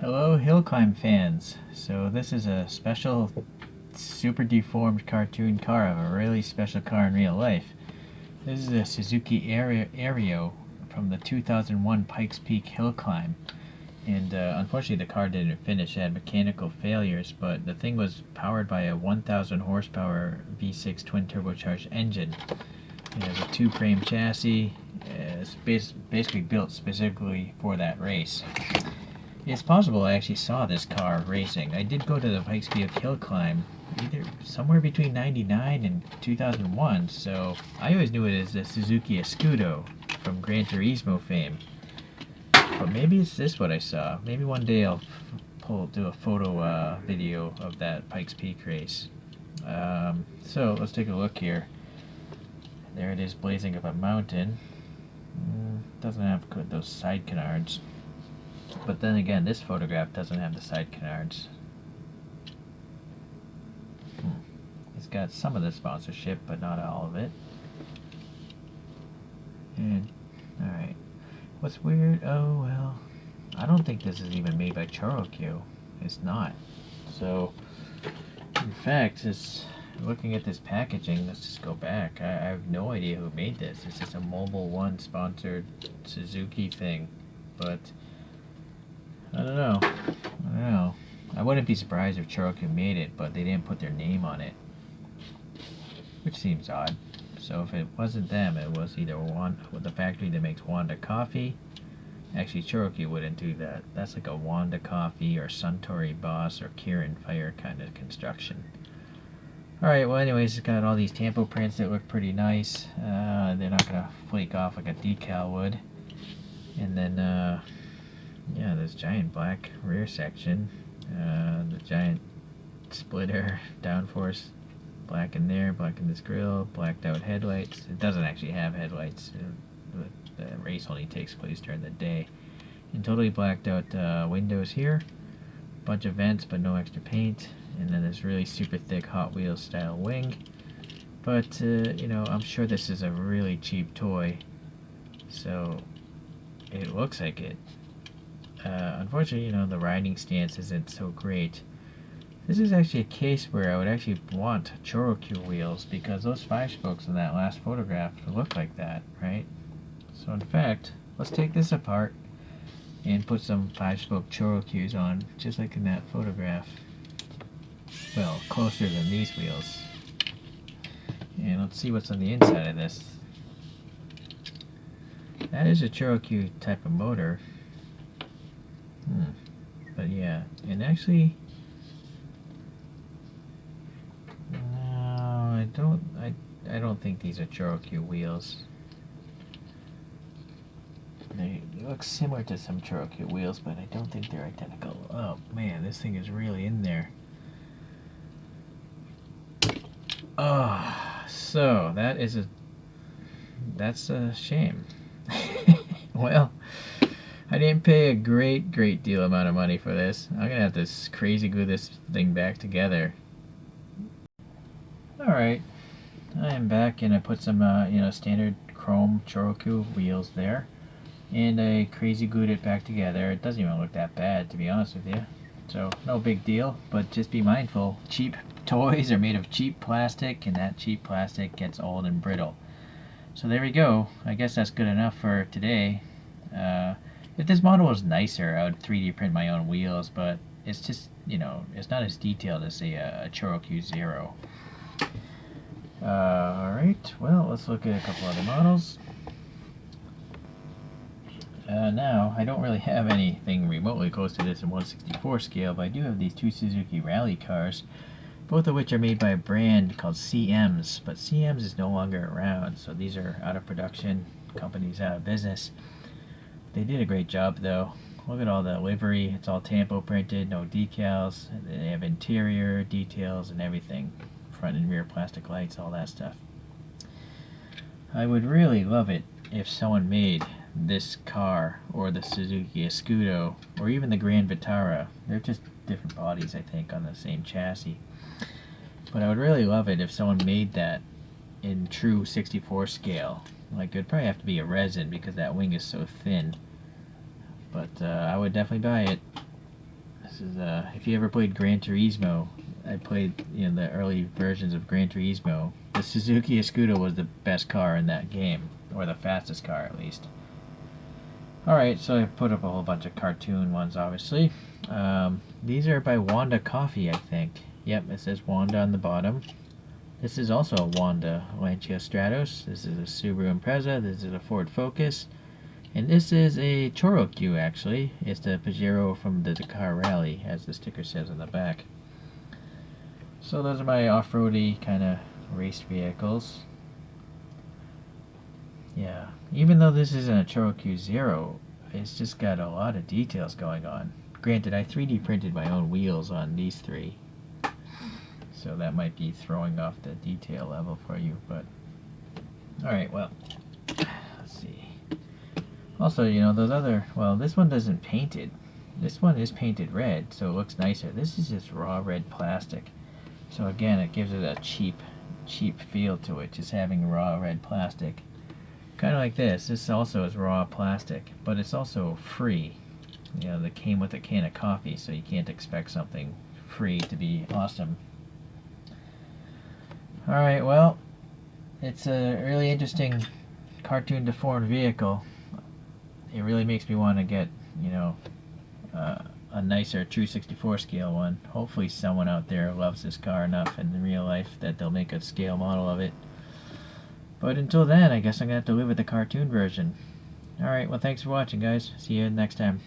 Hello, hillclimb fans. So this is a special, super deformed cartoon car of a really special car in real life. This is a Suzuki Aerio from the 2001 Pikes Peak hillclimb. And unfortunately the car didn't finish, it had mechanical failures, but the thing was powered by a 1000 horsepower V6 twin turbocharged engine. It has a two-frame chassis. It's basically built specifically for that race. It's possible I actually saw this car racing. I did go to the Pikes Peak hill climb either somewhere between 99 and 2001, so I always knew it as the Suzuki Aerio from Gran Turismo fame. But maybe it's this what I saw. Maybe one day I'll do a photo video of that Pikes Peak race. So let's take a look here. There it is blazing up a mountain. Doesn't have those side canards. But then again, this photograph doesn't have the side canards. It's got some of the sponsorship, but not all of it. And, alright. What's weird? Oh, well. I don't think this is even made by choro-q. It's not. So, in fact, looking at this packaging, let's just go back. I have no idea who made this. It's just a Mobil1 sponsored Suzuki thing. But I don't know. I wouldn't be surprised if choro-q made it, but they didn't put their name on it, which seems odd. So if it wasn't them, it was either the factory that makes Wanda Coffee. Actually, choro-q wouldn't do that. That's like a Wanda Coffee or Suntory Boss or Kirin Fire kind of construction. Alright, well anyways, it's got all these tampo prints that look pretty nice. They're not going to flake off like a decal would. And then, yeah, this giant black rear section, the giant splitter, downforce, black in there, black in this grille, blacked out headlights. It doesn't actually have headlights. The race only takes place during the day. And totally blacked out windows here. Bunch of vents but no extra paint. And then this really super thick Hot Wheels style wing. But, you know, I'm sure this is a really cheap toy. So, it looks like it. Unfortunately, you know, the riding stance isn't so great. This is actually a case where I would actually want choro-q wheels, because those 5-spokes in that last photograph look like that, right? So in fact, let's take this apart and put some 5-spoke choro-qs on, just like in that photograph. Well, closer than these wheels. And let's see what's on the inside of this. That is a choro-q type of motor. But yeah, and actually, no, I don't think these are choro-q wheels. They look similar to some choro-q wheels, but I don't think they're identical. Oh man, this thing is really in there. Oh, so that's a shame. Well, I didn't pay a great deal amount of money for this. I'm gonna have to crazy glue this thing back together. Alright, I am back and I put some you know, standard chrome choro-q wheels there. And I crazy glued it back together. It doesn't even look that bad, to be honest with you. So, no big deal, but just be mindful. Cheap toys are made of cheap plastic, and that cheap plastic gets old and brittle. So there we go. I guess that's good enough for today. If this model was nicer, I would 3D print my own wheels, but it's just, you know, it's not as detailed as a choro-q Zero. Alright, well, let's look at a couple other models. Now, I don't really have anything remotely close to this in 1/64 scale, but I do have these two Suzuki rally cars, both of which are made by a brand called CM's, but CM's is no longer around, so these are out of production, company's out of business. They did a great job though. Look at all the livery, it's all tampo printed, no decals. They have interior details and everything, front and rear plastic lights, all that stuff. I would really love it if someone made this car, or the Suzuki Aerio, or even the Grand Vitara. They're just different bodies, I think, on the same chassis. But I would really love it if someone made that in true 64 scale. Like, it'd probably have to be a resin because that wing is so thin. But I would definitely buy it. This is if you ever played Gran Turismo, I played the early versions of Gran Turismo. The Suzuki Aerio was the best car in that game, or the fastest car at least. Alright, so I put up a whole bunch of cartoon ones, obviously. These are by Wanda Coffee, I think. Yep, it says Wanda on the bottom. This is also a Wanda Lancia Stratos. This is a Subaru Impreza. This is a Ford Focus. And this is a choro-q, actually. It's the Pajero from the Dakar Rally, as the sticker says on the back. So those are my off-roady kind of race vehicles. Yeah, even though this isn't a choro-q Zero, it's just got a lot of details going on. Granted, I 3D printed my own wheels on these three, so that might be throwing off the detail level for you, but alright, well, let's see. Also, those other, well, this one doesn't paint it. This one is painted red, so it looks nicer. This is just raw red plastic. So again, it gives it a cheap feel to it, just having raw red plastic. Kind of like this. This also is raw plastic, but it's also free. That came with a can of coffee, so you can't expect something free to be awesome. Alright, well, it's a really interesting cartoon deformed vehicle. It really makes me want to get, a nicer True 64 scale one. Hopefully someone out there loves this car enough in real life that they'll make a scale model of it. But until then, I guess I'm going to have to live with the cartoon version. Alright, well thanks for watching, guys. See you next time.